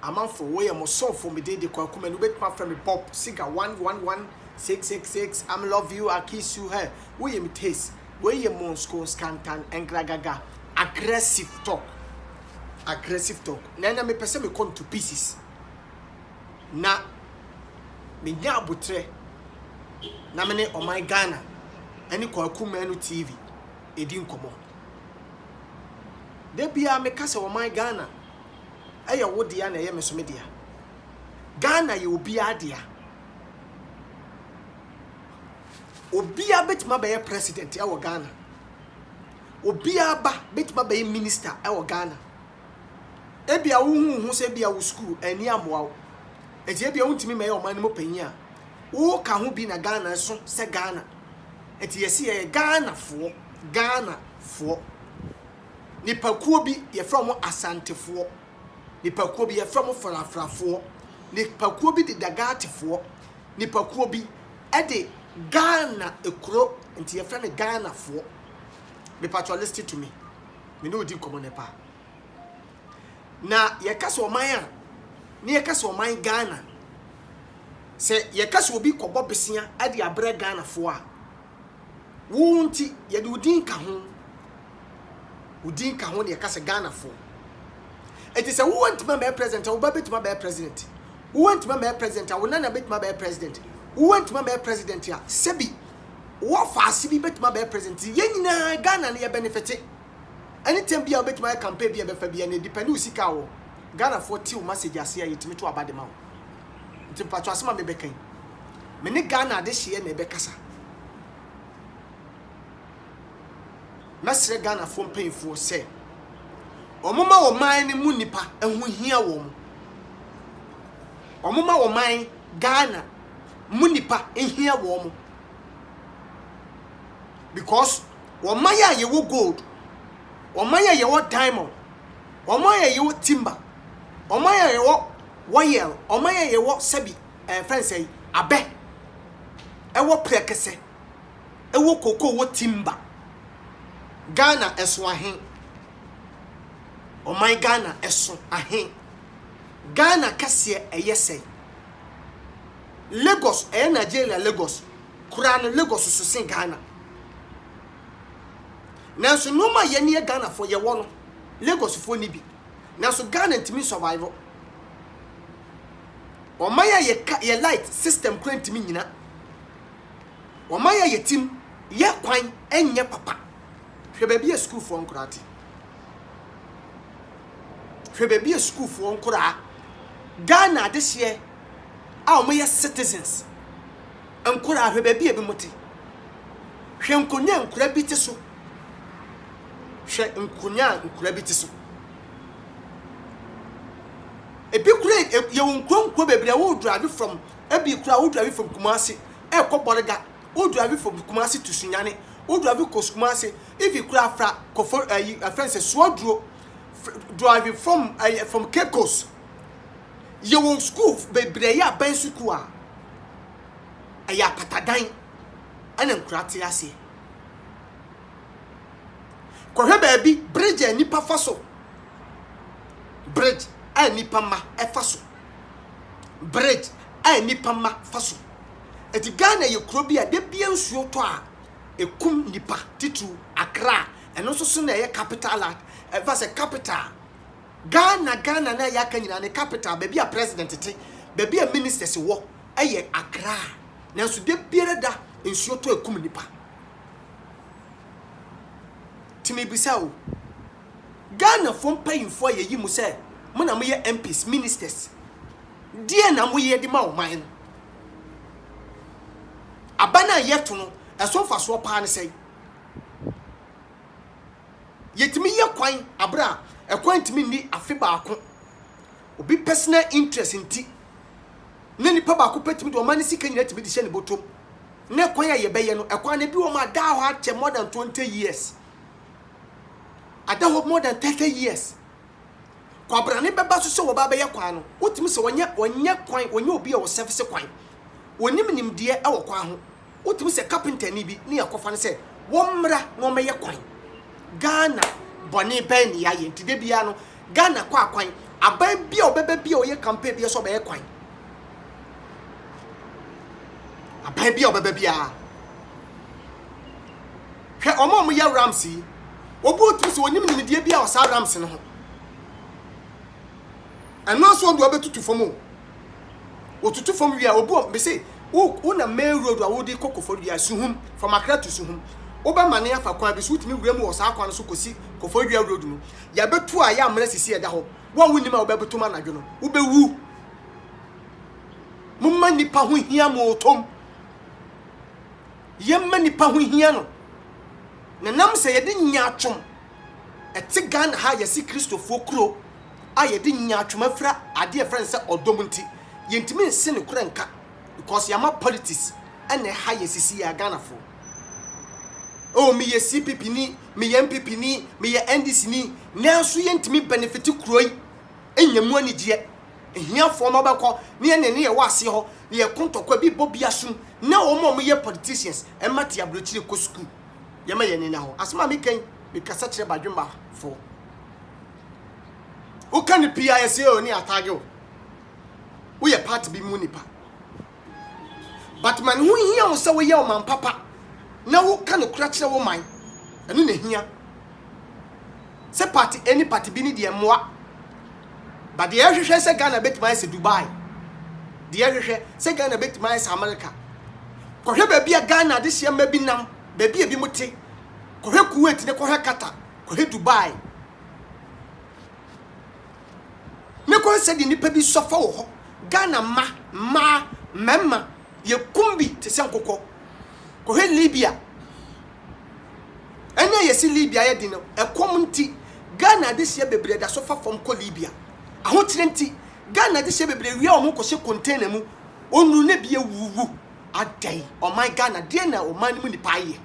amanfo we am so for me dey kwa kuma no bet ma from me pop siga 111666 I'm love you I kiss you her we am taste we am monsko scantan engragaga aggressive talk na me pese me come to pieces na me nya abutre na me ne o my Ghana ani kwa kuma no TV edi nkomo de bia me kase o my Ghana aya wo dia na ye me so me dia Ghana ye obi adia obi abetima be president e wo Ghana obi aba betima be minister e wo Ghana e bia wo hu se bia wo school ani amoa wo e je bia wontimi me ye o man mo panyi a wo ka ho bi na Ghana so se Ghana eti yesi ye Ghana fo nipakuo bi ye from asantefo nipakuo bi ye from farafrafo nipakuo bi de dagatefo nipakuo bi e de Ghana ekuro nti ye friend Ghana fo me patro listen to me no di common pa na ye kase o man a ne ye kase o man Ghana se ye kase obi kobo besia ade abre Ghana fo a wonti ye de udin ka ho ne ye kase Ghana fo it is a who want to be president or baby to be president who want to be president I will not be president who want to be president ya sebi what fast be bet president yenina Ghana na benefit anytime be bet my campaign be fa be na depend usika wo Ghana for ti message ase ya yetimi to abade ma wo ntim patro asema me bekan me ne Ghana de hye na be kasa mesre Ghana for painful say omuma wo man ni mu nipa ehu hia wo mu omuma wo man Ghana mu nipa ehia wo mu because wo man ya ye wo gold wo man ya ye wo diamond wo man ya ye wo timber wo man ya ye wo oil wo man ya ye wo sabi friends say abe e wo prekese e wo koko wo timber Ghana eso ahen o my Ghana eso ahen Ghana kase eyese Lagos Nigeria Lagos Kurana Lagos so sin Ghana nanso no ma ye ne Ghana for ye wono Lagos for ni bi nanso Ghana ntimi survival o ma ye light system kwantimi nyina o ma ye tim ye kwan enye papa hwe be school for nkurati hwe be school for nkura Ghana this year a o me citizens nkura hwe be muti hwe nkonya nkura bi ti so hwe nkonya nkura bi ti so ebi kura ye nkonko bebre wo drive from ebi kura wo drive from Kumasi e ko Borega wo drive from Kumasi to Sunyane wo drive ko Kumasi if you kura fra ko for a friend say Swodro driving from Cape Coast ye won school bebre ya ban school a aya patadan ana nkurate ase ko hwe baabi bridge nipa faso bridge a nipa ma e faso bridge a nipa ma faso eti Ghana ye kuro bi a de bia nsuo to a ekum nipa titu Accra eno so na ye capital at va se capital Ghana na ya kan nyina ne capital be bia president te be bia ministers wo eye Accra nanso de biere da nsuo to ekum nipa timi bisa o Ghana fom payinfo ye yi mu se mo na mo ye MPs ministers die na mo ye de ma o man abana yeto no eso fa so pa ne sei yetimi ye kwan abra e kwan timi ni afe baako obi personal interest nti na nipa baako petimi de o man sika nyina timi de hye ne botom na kwan ya ye beye no e kwan na bi o ma da ho ache more than 20 years ada ho more than 30 years kwa brane beba so wo ba be ye kwan no wotimi se wonye kwan wonye obi e wo service kwan wonim nimde e wo kwan ho wotimi se carpenter ni bi ne yakofa ne se womra no meye kwan Ghana boni ben ya ye ntide bia no Ghana kwa kwan aban bia obebe bia oye campaign bia so be kwan aban bia obebe bia hwe omo ya Ramsey obu otu so onim nimdie bia o sa Ramsey no ho eno so ndo abetutu fomo otutu fom wi a obu be say wo na main road a wo de kokofo wi asuhum from Accra to Suhum oba mane afa kwa bi so utimi wura mu o sa kwa no so kosi kofo wi road no ya betu a ya amra sisi eda ho wo woni ma obebetu ma nadwo no wo bewu mumma nipa ho hia mo tom yemma nipa ho hia no na nam se yede nya atwom ete Ghana ha yesi Christopher kuro a yede nya atwom afra ade e friend se odom nti yentimi nse ne kura nka because yama politics ene ha yesisi ya Ghana fo oh me ye CPP ni me ye MPP ni me ye NDC ni nanso yentimi benefit kuroi enyamu ani die ehia fo no beko ne ye ne ye wase ho ne ye kontokwa bi bobia sum na wo ye politicians e mate abrochire ko school ye ma ye ne na ho asema me kan me kasa kire badwemba fo o kan PIS o ni atage o wo ye part bi mu nipa but man hu hia wo se wo ye o man papa na wo kan kura kire wo man enu na hia se party any party bi ni de moa but the hwehwe se Ghana betima se Dubai the hwehwe se Ghana betima se America ko hwe ba bia Ghana de hia ma bi nam ba bia bi muti ko hwe Kuwait ne ko hwe Qatar ko hwe Dubai ne ko se di nipa bi sofa wo ho Ghana memma ye kumbi te se nkokọ ko hwe Libya ene ye si Libya ye di no ekom nti Ghana de hia bebre da sofa fom ko Libya aho tirenti Ghana de hia bebre wi a omo ko hye container mu onu ne bia wuwu adai o my Ghana de na o man mu ni paye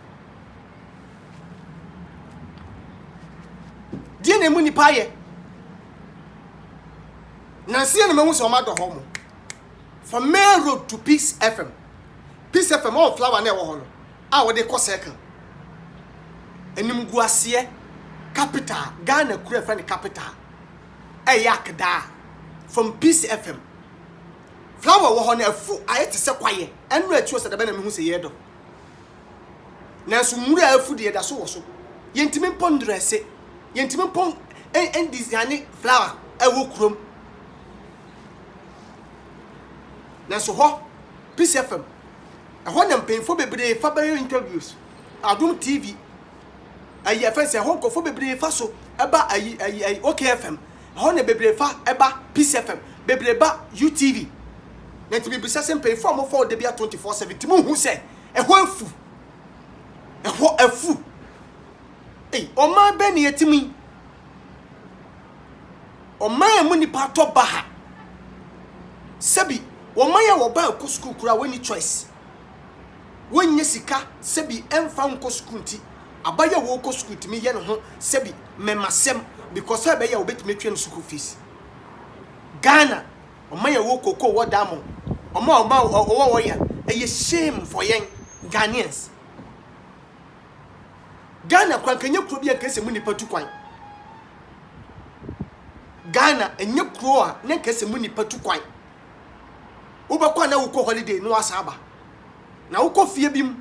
de na mu ni paye na se na mahu so ma do ho mo from Main Road to Peace FM all flower na e wo ho no a wo de ko circle enim guase capital Ghana kura friend capital Yakda from Peace FM flower wo ho na afu ayete se kwaye enu atu se da be na mehu se yedo nanso mura afu de da so wo so yentimi pondrese yentimi pon en design flower ewo krom nanso ho Peace FM ho na mpemfo bebre fa ba interviews Adum TV ayi afense ho nkofo bebre fa so eba ayi OKFM ho na bebre fa eba Peace FM bebre ba UTV na ti bibisa se mpemfo mo for de bia 24/7 ti mu hu se ho afu o ma be ne yetimi o ma mu ni pato baha sebi o ma ya wo ba ko school kura we ni choice wonye sika sebi emfa nko school nti abaya wo ko school timi ye ne ho sebi memasem because ebe ya obetimi twen school fees Ghana o ma ya wo koko wo damo o ma wo ya eye shame for yen Ghanaians Ghana kwa kanye kuro bia kese mu nipa tukwan Ghana enye kuro a ne kese mu nipa tukwan ubakwa na wo ko holiday no asaba na wo ko fie bim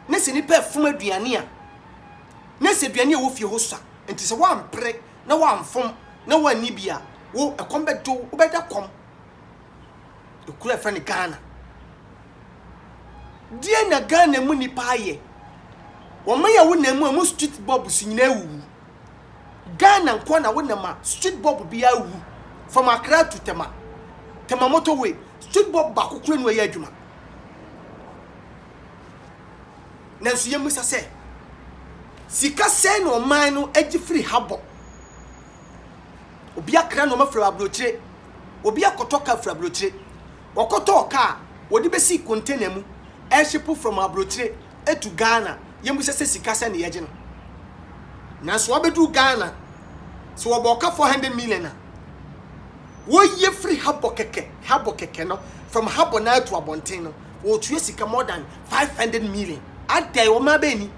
ne se nipa fum aduane a ne se aduane a wo fie ho sa enti se wa mpre na wa mfom na wa ni bia wo ekombedo wo beda kom ekura fa ni Ghana die na Ghana mu nipa aye wo ma ya wo na mu street bob sinyina wu Ghana nko na wo na ma street bob bia wu from Accra to Tema motorway street bob ba kokura no ya adwuma nanso ye musa se sika se no man no agi free habo obi akra no mafra abrochire obi akotoka fra abrochire okotoka wodi besi container mu airship from abrochire to Ghana ye musa se sika se ne yege no nanso obedu Ghana so oboka 400 million na wo ye free habo keke no from habo na to abonten no wo tuye sika more than 500 million adai o ma beni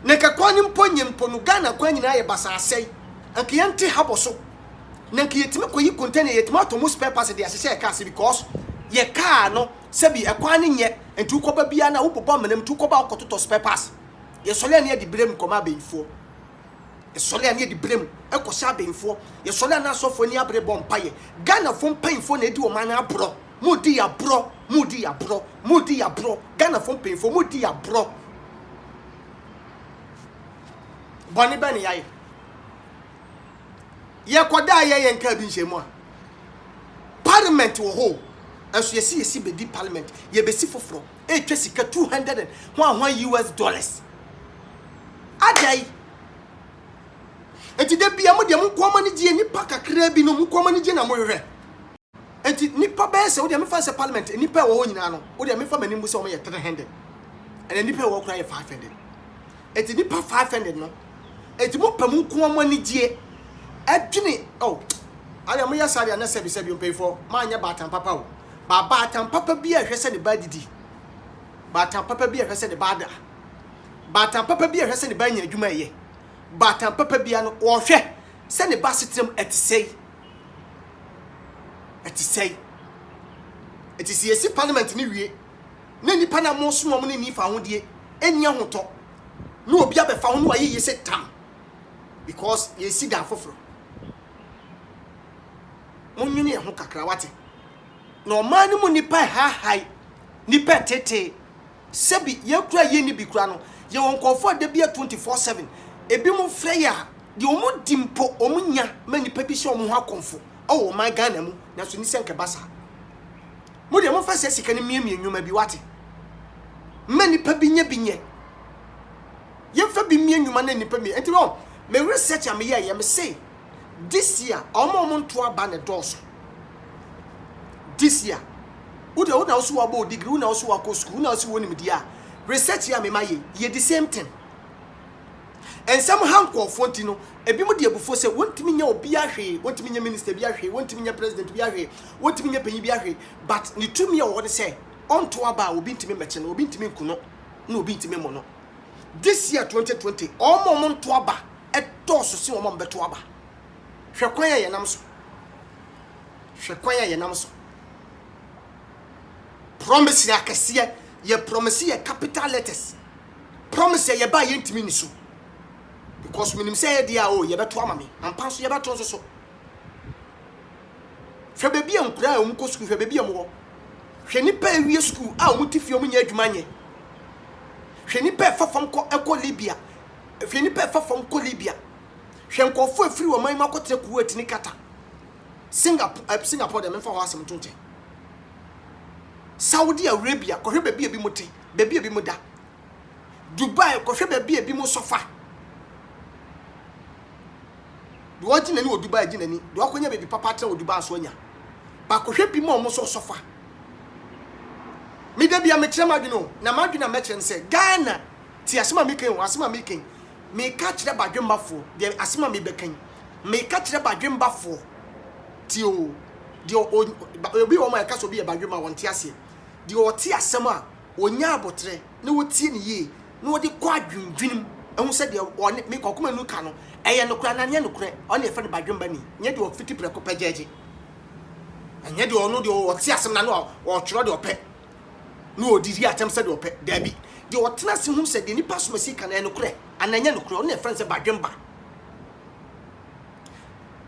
neka kwani mponye mpono Ghana kwani na ye basa asai anke yente habo so na nka yetime koyi container yetime atomo spare parts de ahye car because ye car no sebi ekwan ne nye entu koba bia na wo bobɔ menam tu koba okototo spare parts ye sole na ye di brem koma abefo ye sole na ye di brem ekɔhye abefo ye sole na asofo ni abre bɔ mpaye Ghana fo mpanfo na edi o man abro mudi ya bro Ghana fo mpanfo mudi ya bro boni bani yaye ye koda ye nka bi nhemu a parliament wo ho aso yesi bedi parliament ye besi foforo e twa sika $200 US adai enti de bia mo de mo kwoma ni gie nipa kakra bi no mo kwoma ni gie na mo hwehwe enti nipa be se wo de me fa se parliament nipa wo ho nyina no wo de me fa mani mu se wo ye 300 and nipa wo kura ye 500 enti nipa 500 no enti mo pa mo kwoma ni gie adwene oh ale mo yasari ana sebi mpefo ma anya batan papa wo ba batan papa bi a hwese ne ba didi batan papa bi a hwese ne ba da batan papa bi a hwese ne ba nya adwuma ye batan papa bi ano wo hwe se ne ba sitrem etisei etisi esi parliament ni wie na nipa na mo so mo ne ni fa ho de enya hoto na obi abefa ho no aye se tam because ye si da foforo monyuni e ho kakra wate no man mu nipa hai nipa tete sebi ye kura ye ni bi kura no ye won kofo da bia 24/7 ebi mu freya de omu dimpo omunya ma nipa bi se omu ho akonfo o man Ghana mu na so ni senke basa mo de mo fa se sika ni miemie nwuma bi wate ma nipa bi nye ye fa bi mie nwuma na nipa mi enti no me research am ye me say this year omo nto aba ne doso this year wo na so abo degree wo na so akọ school wo na so woni media research ya me maye ye the same thing and some hanko fonti no ebi mo de abufo se wontimi nya obi ahwe wontimi nya minister bi ahwe wontimi nya president bi ahwe wontimi nya panyi bi ahwe but ni tumi ya wo de say onto aba obi ntimi meche no obi ntimi kuno na obi ntimi mo no this year 2020 omo nto aba etoso si omo mbeto aba hwekwan ya yenam so promise ya kase ye promise ye capital letters promise ye ba ye ntimi ni so because minim say dia o ye beto ama me ampa so ye beto so hwe bebi ankura a mko school hwe bebi amwo hwe nipa ewie school a omutifie omunya adwuma nye hwe nipa fafam ko eko Libya hwe nipa fafam ko Libya hwe nkofo afiri wo man makotre Kuwait ni kata Singapore dem fa ho asem tonche Saudi Arabia ko hwe bebi ebi muti bebi ebi muda Dubai ko hwe bebi ebi mu sofa do wajina ni Dubai jina ni do akonya bebi papa tra Dubai so anya ba ko hwe bi mo so sofa mi da bia me kire madwino na madwina me kire nse Ghana ti asema mi ken me ka kire badwembafo de asema mi bekan me ka kire badwembafo ti o de obi wo ma ka so bi e badwemba won ti ase de o ti asema onya abotre na wo tie ni ye na wo de kwa adwendwenim ehun se de me kokoma nu ka no eye no kura na nye no kura on e fa ne badwemba ni nye de o fiti preko pajeje anye de ono de o ti asema na no o tworo de opɛ no odiri atem se de opɛ dabi de o tena se hu se de nipa so masi ka na no kura ananya no kura on e fa se badwemba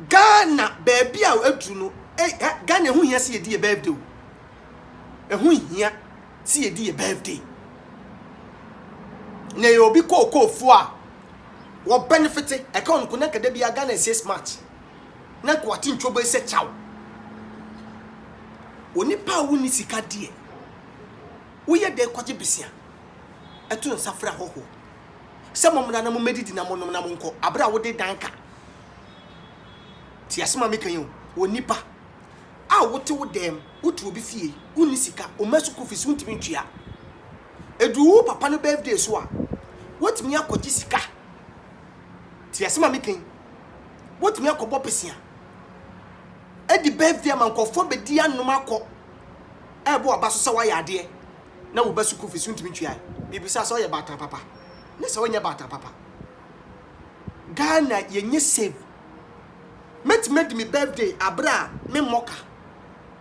Ghana baby a aduru no Ghana hu hia se ye di birthday o ehu hia se ye di birthday na ye obi kokofo a wo benefit e ka on ko na kada bia Ghana 6 March na ko ati ntwo be se chaw oni pa wo ni sika die wo ye de kwaje bisia eto nsafra hoho se momna na mo medidi na mo nom na mo nko abra wo de danka ti asema me kan oni pa a wote wo dem wotu obi fie uni sika o masuku fisi untimi ntwia edu papa no birthday so a wotimi akoji sika ti asema me kan wotimi akobo pesia edi birthday man kofo bedi anom akọ ebo abaso se wa yade na wo basuku fisi untimi ntwia bibisa so ye bata papa ne se wonya bata papa Ghana yenye save Met made me birthday abra me moka.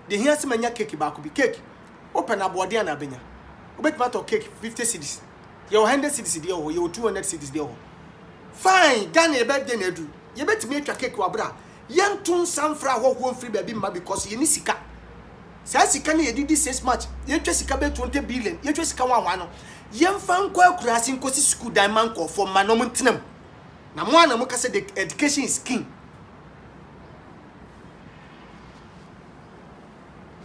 The here see manya cake ba be cake. Open abode na benya. Obet matter cake 50 cedis. Your 100 cedis there or your 200 cedis there. Fine, Ghana your birthday na do. You bet me atwa cake abra. Yan tun sanfra ho free baby ma because you ni sika. Say sika na yedi 6 match. You twa sika be 20 billion. You twa sika 1 no. Yan fan kwa kurasi nkosi school diamond ko for manom ntenam. Na mo ana mo ka say the education is king.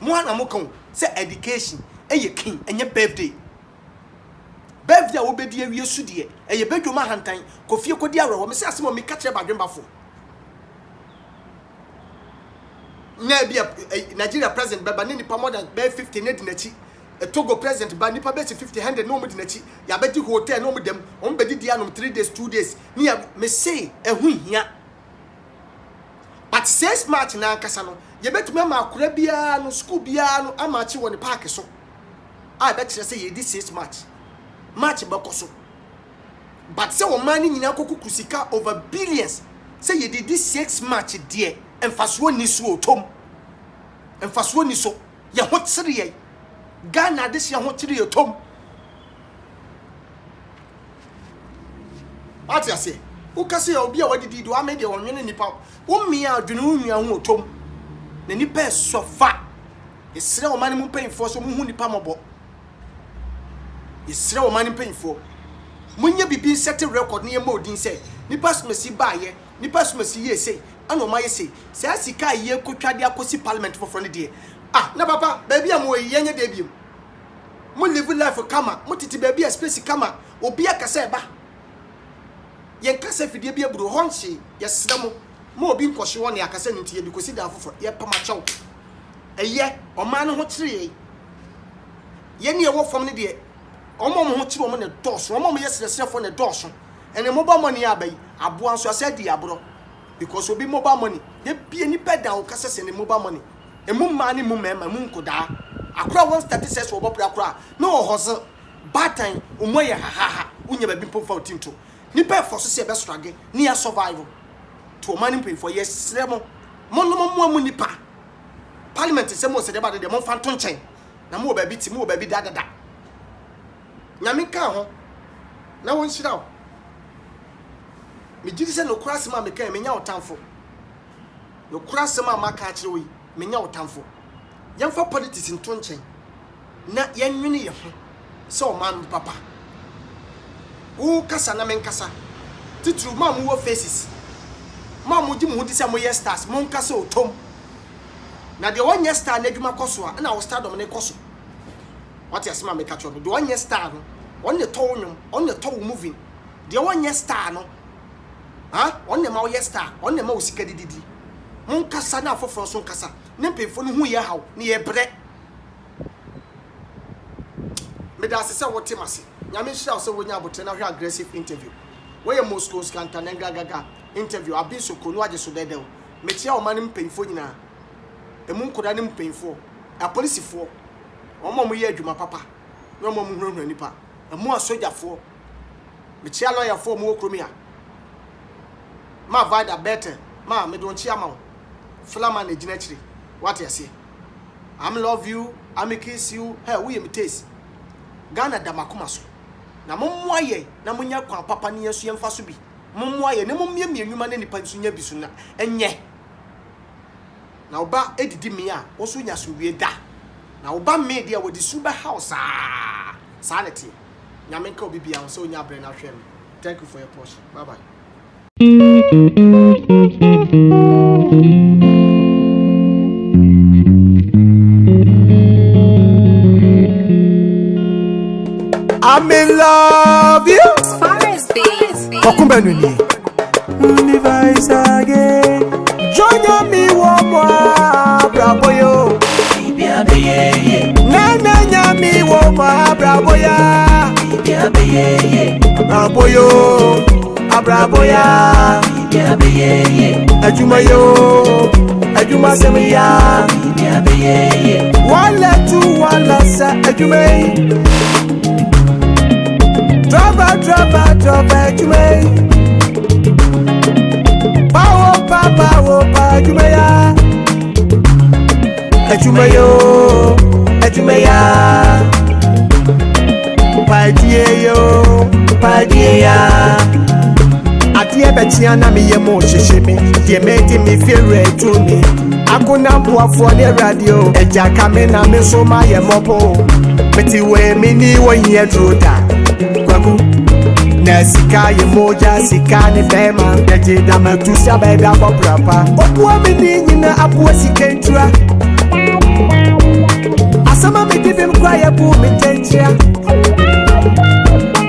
Mo ana mo kan say education eye king enye birthday. Birthday wo bedi awie su de eye bedwoma hantan kofie kodi awewo me say asemo me ka kire badwembafo. Na bia Nigeria president baba ne nipa more than 50 na dinachi. Togo president ba nipa be 50 100 no mo dinachi. Ya bedi hotel no mo dem. On bedi dia no 3 days 2 days. Ni me say ehu hia. But 6 March na ankasa no ye betuma ma akura bia no school bia no amachi woni park so. I bet you say ye di 6 March bakoso. But say o man ni nyina kokuku sika over billions. Say ye di 6 March there. Emfaso ni so otom. Emfaso ni so. Ye hotsiri ye. Ghana this ye hotsiri ye otom. Ati ase. Ukase ya obi a wadidi do amede onwene nipa. Wo mmia adwene unua ho otom. Na nipa sofa. Yesre o man mu mpanyfo so mu hu nipa mobo. Yesre o man mpanyfo. Munye bibi set record ne ye modin say. Nipa smasi ba ye. Nipa smasi ye say. Ano ma ye say. Say asika ye kotwade akosi parliament for front de. Ah, na papa, baby am we yenye de biem. Mo live life kama, mo titi baby a space kama. Obi akasa ba. Yen kasa fidie bia buru honche yesra mo obi nkɔhye wɔ ne akasa ne ntie bikosi da afoforo ye pama kyɛw eye ɔman no ho kyerɛ ye ne ɛwɔ fam ne de ɔmo ho kyerɛ ɔmo ne dɔso ɔmo yɛsrɛsrɛfo ne dɔso ene mobile money abai aboa nso asa di abro because obi mobile money ye bie ni peda wo kasa se ne mobile money emu ma ne mu mema mu nkoda akora 136 wo bopra akora no hoze batan omo ye hahaha unya ba bi pomfa otinto ni pe for so se be struggle ni ya survival to man pay for yes remo mo nipa parliament se mo se de ba de mo fa to nchen na mo ba bi ti mo ba bi da nyame ka ho na won shira o me jiri se no kurase ma me ka me nya otamfo no kurase ma maka kire oyi me nya otamfo yem fa politics nto nchen na yenwene ye ho se o man papa wo kasa na men kasa titru ma mo wo faces ma mo ji mo di se mo yes stars mo kasa otom na de won yes star na adwuma koso a na wo stardom ne koso what you asema me catch up de won yes star no on the tow nwom on the tow moving de won yes star no ha on the ma wo yes star on the ma wo sika dididi mo kasa na afoforo so kasa ne pefo no hu ye haw ne ye bre me da se wote mase nyame hira so wonya abotre na hwe aggressive interview we ye Moscow skanta na gaga interview abiso konu age so dedew me tia o manim pefo nyina emu nkoda ne mpefo a policefo omo ye adwuma papa no mo hurahura nipa emu asojafo me tia lawyer fo mo okromia ma vada better ma me don chia ma flama na gina chiri what you say I'm love you I'm kiss you hey we me taste Ghana da makoma so na mommoa ye na munya kwa papa ne yesu yemfa so bi mommoa ye ne mommie enwuma ne nipa nso nya bisu na enye na oba edidi me a wo so nya so wie da na oba me de a wodi suba house ah sanity nyame nka obi bia so nya bre na hwem. Thank you for your portion. Bye bye. I'm in love you. Forest Beats. Kokumbenuni. Universe again. Join me one more, bravo yo. Nana nyami one more, bravo ya. Bravo yo, bravo ya. Ajuma yo, ajuma semia. Wala tu wala sa ajuma. Drop, you may. Power papa Jumaya Ejumayo Ejumaya Padie Adie betiana me yemo shishimi Ye made me feel right to me Akuna mpuafo ne radio Eja kame na me so ma yemopo Meti we mini won ye droda Kwaku na sika ye moja sika ne bema Deje da matusia beda bobrapa Opuwa mini nyina apuwa sikentura Asama me dibim kwa ye bu me tentia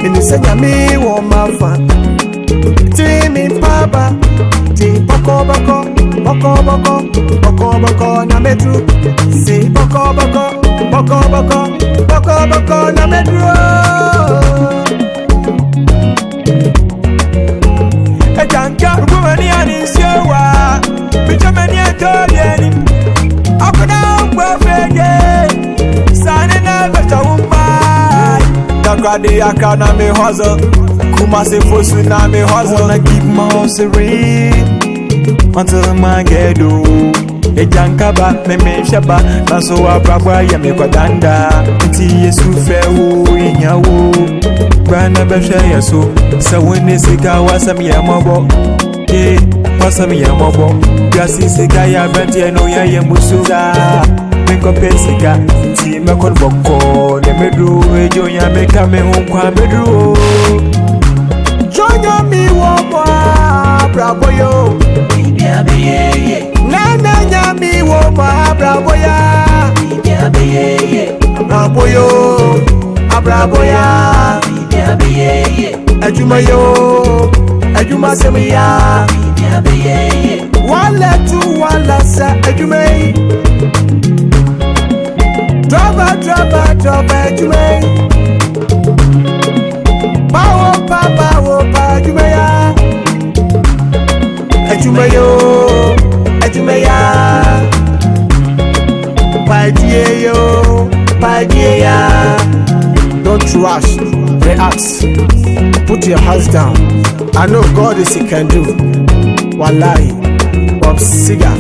Minu senya mi wo mafa Timi papa Ti boko na medru Si boko na medru Ejanka rumani anisyewa Bijamani atolieni Akuna mkwafege Sane na beta umai Dakradi akana me hustle Kumasi fosu na me hustle Wanna keep my house serene Until my ghetto Ejankaba me shaba Naso abrabwa ya me kwa danda Nti yesu fewo inyawo Brana besha yesu Sawene sika wasam ya mabo Wasam ya mabo Gasi sika ya benti eno ya yemusuza Meko pesika Ti mekon boko Ne medru ejo ya meka me hunkwa medru Jonya mi womo bravo yo Bibia beyeye Nana nya mi womo bravo ya Bibia beyeye Bravo yo Bravo ya Bibia beyeye Ajuma yo Ajuma semiya Bibia beyeye Wala tu wala sa ajuma Drop ajuma Papa Jumaya Padie Don't rush, relax. Put your hands down. I know God is he can do. Wallahi, Bob Siga.